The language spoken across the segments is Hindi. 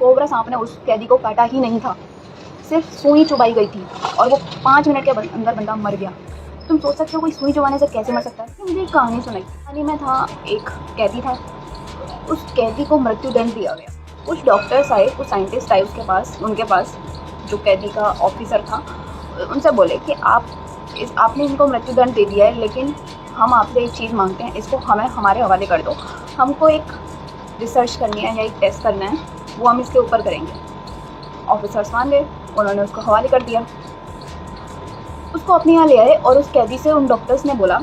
कोबरा सांप ने उस कैदी को काटा ही नहीं था, सिर्फ सुई चुभाई गई थी और वो 5 मिनट के अंदर बंदा मर गया। तुम सोच सकते हो कोई सुई चुभाने से कैसे मर सकता है? मुझे एक कहानी सुनाई। कहानी में था एक कैदी था, उस कैदी को मृत्युदंड दिया गया। कुछ डॉक्टर्स आए, कुछ साइंटिस्ट आए उनके पास जो कैदी का ऑफिसर था, उनसे बोले कि आपने इनको मृत्युदंड दे दिया है, लेकिन हम आपसे एक चीज़ मांगते हैं, इसको हमें हमारे हवाले कर दो। हमको एक रिसर्च करनी है या एक टेस्ट करना है, वो हम इसके ऊपर करेंगे। ऑफिसर्स मान गए, उन्होंने उसको हवाले कर दिया। उसको अपने यहाँ ले आए और उस कैदी से उन डॉक्टर्स ने बोला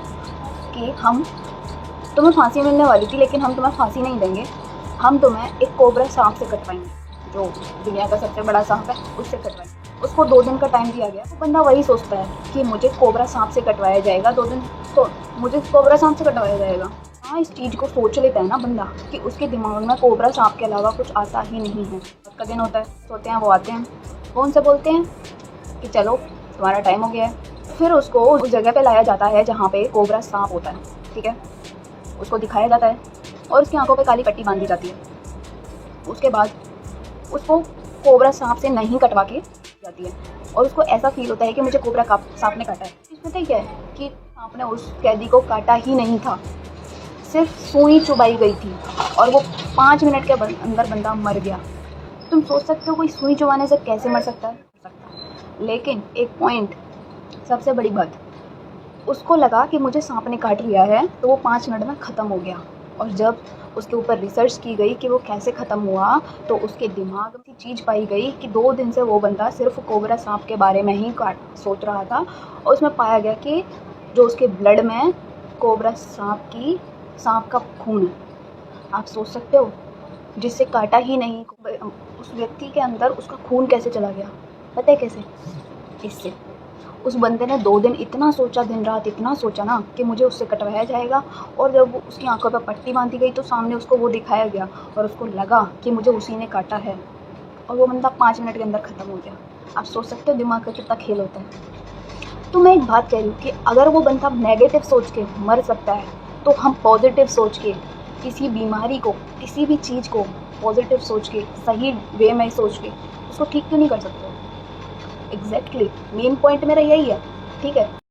कि हम तुम्हें फांसी मिलने वाली थी, लेकिन हम तुम्हें फांसी नहीं देंगे, हम तुम्हें एक कोबरा सांप से कटवाएंगे, जो दुनिया का सबसे बड़ा सांप है, उससे कटवाएंगे। उसको 2 दिन का टाइम दिया गया। तो बंदा वही सोचता है कि मुझे कोबरा सांप से कटवाया जाएगा, 2 दिन तो मुझे कोबरा सांप से कटवाया जाएगा। हाँ, इस चीज़ को सोच लेता है ना बंदा कि उसके दिमाग में कोबरा सांप के अलावा कुछ आता ही नहीं है। रात का दिन होता है, सोते हैं, वो आते हैं, वो उनसे बोलते हैं कि चलो तुम्हारा टाइम हो गया है। फिर उसको उस जगह पे लाया जाता है जहाँ पे कोबरा सांप होता है, ठीक है। उसको दिखाया जाता है और उसकी आंखों पे काली पट्टी बांधी जाती है। उसके बाद उसको कोबरा सांप से नहीं कटवा के जाती है और उसको ऐसा फील होता है कि मुझे कोबरा सांप ने काटा है। इसमें क्या है कि सांप ने उस कैदी को काटा ही नहीं था, सिर्फ सुई चुभाई गई थी और वो 5 मिनट के अंदर बंदा मर गया। तुम सोच सकते हो कोई सुई चुभाने से कैसे मर सकता है? लेकिन एक पॉइंट, सबसे बड़ी बात, उसको लगा कि मुझे सांप ने काट लिया है, तो वो 5 मिनट में ख़त्म हो गया। और जब उसके ऊपर रिसर्च की गई कि वो कैसे ख़त्म हुआ, तो उसके दिमाग में चीज़ पाई गई कि 2 दिन से वो बंदा सिर्फ कोबरा सांप के बारे में ही सोच रहा था और उसमें पाया गया कि जो उसके ब्लड में कोबरा सांप का खून है। आप सोच सकते हो, जिससे काटा ही नहीं, उस व्यक्ति के अंदर उसका खून कैसे चला गया? पता है कैसे? इससे उस बंदे ने 2 दिन इतना सोचा, दिन रात इतना सोचा ना कि मुझे उससे कटवाया जाएगा। और जब उसकी आंखों पर पट्टी बांधी गई तो सामने उसको वो दिखाया गया और उसको लगा कि मुझे उसी ने काटा है और वो बंदा 5 मिनट के अंदर ख़त्म हो गया। आप सोच सकते हो दिमाग का कितना खेल होता है। तो मैं एक बात कह रही हूँ कि अगर वो बंदा नेगेटिव सोच के मर सकता है, तो हम पॉजिटिव सोच के किसी बीमारी को, किसी भी चीज़ को पॉजिटिव सोच के, सही वे में सोच के उसको ठीक क्यों नहीं कर सकते? एग्जैक्टली मेन पॉइंट मेरा यही है, ठीक है।